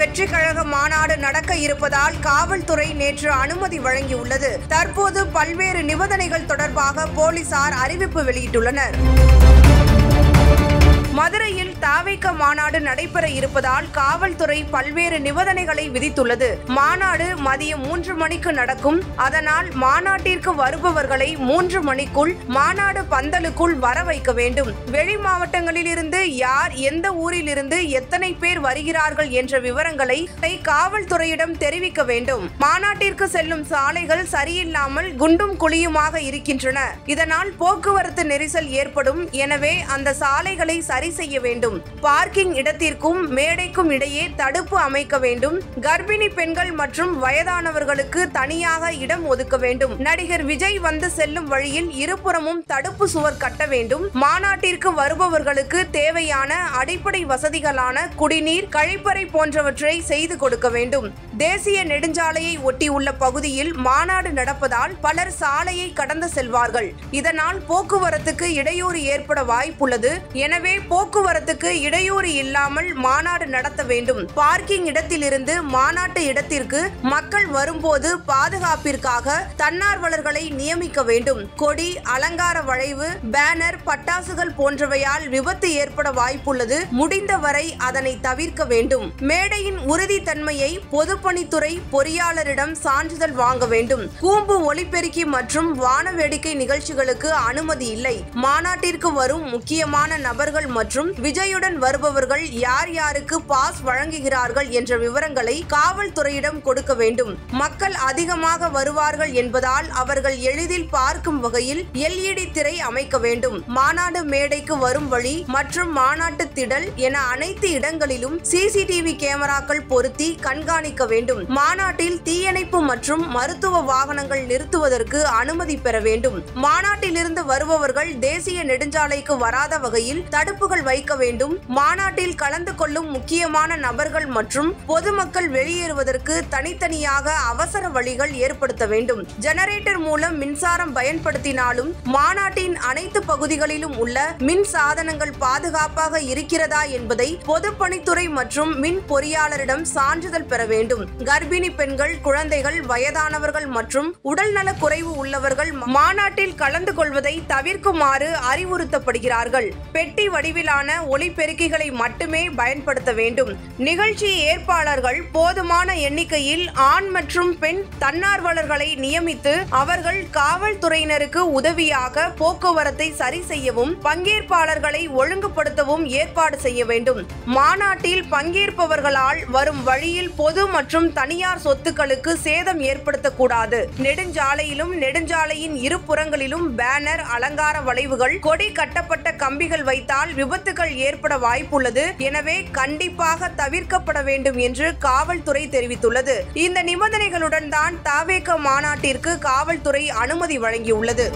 வெற்றிக் கழக மாநாடு நடக்க இருப்பதால் காவல்துறை நேற்று அனுமதி வழங்கியுள்ளது. தற்போது பல்வேறு நிபந்தனைகள் தொடர்பாக போலீசார் அறிவிப்பு வெளியிட்டுள்ளனர். மதுரையில் தாவேக மாநாடு நடைபெற இருப்பதால் காவல்துறை பல்வேறு நிபந்தனைகளை விதித்துள்ளது. மாநாடு மதியம் 3 மணிக்கு நடக்கும். அதனால் மாநாட்டிற்கு வருபவர்களை 3 மணிக்குள் மாநாடு பந்தலுக்குள் வர வைக்க வேண்டும். வெளி மாவட்டங்களிலிருந்து யார், எந்த ஊரிலிருந்து எத்தனை பேர் வருகிறார்கள் என்ற விவரங்களை காவல்துறையிடம் தெரிவிக்க வேண்டும். மாநாட்டிற்கு செல்லும் சாலைகள் சரியில்லாமல் குண்டும் குழியுமாக இருக்கின்றன. இதனால் போக்குவரத்து நெரிசல் ஏற்படும். எனவே அந்த சாலைகளை சரி செய்ய வேண்டும். பார்க்கிங் இடத்திற்கும் மேடைக்கும் இடையே தடுப்பு அமைக்க வேண்டும். கர்ப்பிணி பெண்கள் மற்றும் வயதானவர்களுக்கு தனியாக இடம் ஒதுக்க வேண்டும். நடிகர் விஜய் வந்து செல்லும் வழியில் இருபுறமும் தடுப்பு சுவர் கட்ட வேண்டும். மாநாட்டிற்கு வருபவர்களுக்கு தேவையான அடிப்படை வசதிகளான குடிநீர், கழிப்பறை போன்றவற்றை செய்து கொடுக்க வேண்டும். தேசிய நெடுஞ்சாலையை ஒட்டியுள்ள பகுதியில் மாநாடு நடப்பதால் பலர் சாலையை கடந்து செல்வார்கள். இதனால் போக்குவரத்துக்கு இடையூறு ஏற்பட வாய்ப்புள்ளது. எனவே போக்குவரத்துக்கு இடையூறு இல்லாமல் மாநாடு நடத்த வேண்டும். பார்க்கிங் இடத்திலிருந்து மாநாட்டு இடத்திற்கு மக்கள் வரும்போது பாதுகாப்பிற்காக தன்னார்வலர்களை நியமிக்க வேண்டும். கொடி, அலங்கார வளைவு, பேனர், பட்டாசுகள் போன்றவையால் விபத்து ஏற்பட வாய்ப்புள்ளது. முடிந்தவரை அதனை தவிர்க்க வேண்டும். மேடையின் உறுதித்தன்மையை பொதுப்பணித்துறை பொறியாளரிடம் சான்றிதழ் வாங்க வேண்டும். கூம்பு, ஒலிபெருக்கி மற்றும் வான வேடிக்கை நிகழ்ச்சிகளுக்கு அனுமதி இல்லை. மாநாட்டிற்கு வரும் முக்கியமான நபர்கள் மற்றும் விஜயுடன் வருபவர்கள் யார் யாருக்கு பாஸ் வழங்குகிறார்கள் என்ற விவரங்களை காவல்துறையிடம் கொடுக்க வேண்டும். மக்கள் அதிகமாக வருவார்கள் என்பதால் அவர்கள் எளிதில் பார்க்கும் வகையில் LED திரை அமைக்க வேண்டும். மாநாடு மேடைக்கு வரும் வழி மற்றும் மாநாட்டு திடல் என அனைத்து இடங்களிலும் CCTV கேமராக்கள் பொருத்தி கண்காணிக்க வேண்டும். மாநாட்டில் தீயணைப்பு மற்றும் மருத்துவ வாகனங்கள் நிறுத்துவதற்கு அனுமதி பெற வேண்டும். மாநாட்டிலிருந்து வருபவர்கள் தேசிய நெடுஞ்சாலைக்கு வராத வகையில் தடுப்புகள் வைக்க வேண்டும். மாநாட்டில் கலந்து கொள்ளும் முக்கியமான நபர்கள் மற்றும் பொதுமக்கள் வெளியேறுவதற்கு தனித்தனியாக அவசர வழிகள் ஏற்படுத்த வேண்டும். ஜெனரேட்டர் மூலம் மின்சாரம் பயன்படுத்தினாலும் மாநாட்டின் அனைத்து பகுதிகளிலும் உள்ள மின் சாதனங்கள் பாதுகாப்பாக இருக்கிறதா என்பதை பொதுப்பணித்துறை மற்றும் மின் பொறியாளரிடம் சான்றிதழ் பெற வேண்டும். கர்ப்பிணி பெண்கள், குழந்தைகள், வயதானவர்கள் மற்றும் உடல்நல குறைவு உள்ளவர்கள் மாநாட்டில் கலந்து கொள்வதை தவிர்க்குமாறு அறிவுறுத்தப்படுகிறார்கள். பெட்டி வடிவிலான ஒலிபெருக்கிகளை மட்டுமே பயன்படுத்த வேண்டும். நிகழ்ச்சி ஏற்பாளர்கள் போதுமான எண்ணிக்கையில் ஆண் மற்றும் பெண் தன்னார்வலர்களை நியமித்து அவர்கள் காவல்துறையினருக்கு உதவியாக போக்குவரத்தை சரி செய்யவும் பங்கேற்பாளர்களை ஒழுங்குபடுத்தவும் ஏற்பாடு செய்ய வேண்டும். மாநாட்டில் பங்கேற்பவர்களால் வரும் வழியில் பொது மற்றும் தனியார் சொத்துக்களுக்கு சேதம் ஏற்படுத்தக்கூடாது. நெடுஞ்சாலையிலும் நெடுஞ்சாலையின் இருபுறங்களிலும் பேனர், அலங்கார வளைவுகள், கொடி கட்டப்பட்ட கம்பிகள் வைத்தால் விபத்துகள் ஏற்பட வாய்ப்புள்ளது. எனவே கண்டிப்பாக தவிர்க்கப்பட வேண்டும் என்று காவல்துறை தெரிவித்துள்ளது. இந்த நிபந்தனைகளுடன் தான் தாவேக மாநாட்டிற்கு காவல்துறை அனுமதி வழங்கியுள்ளது.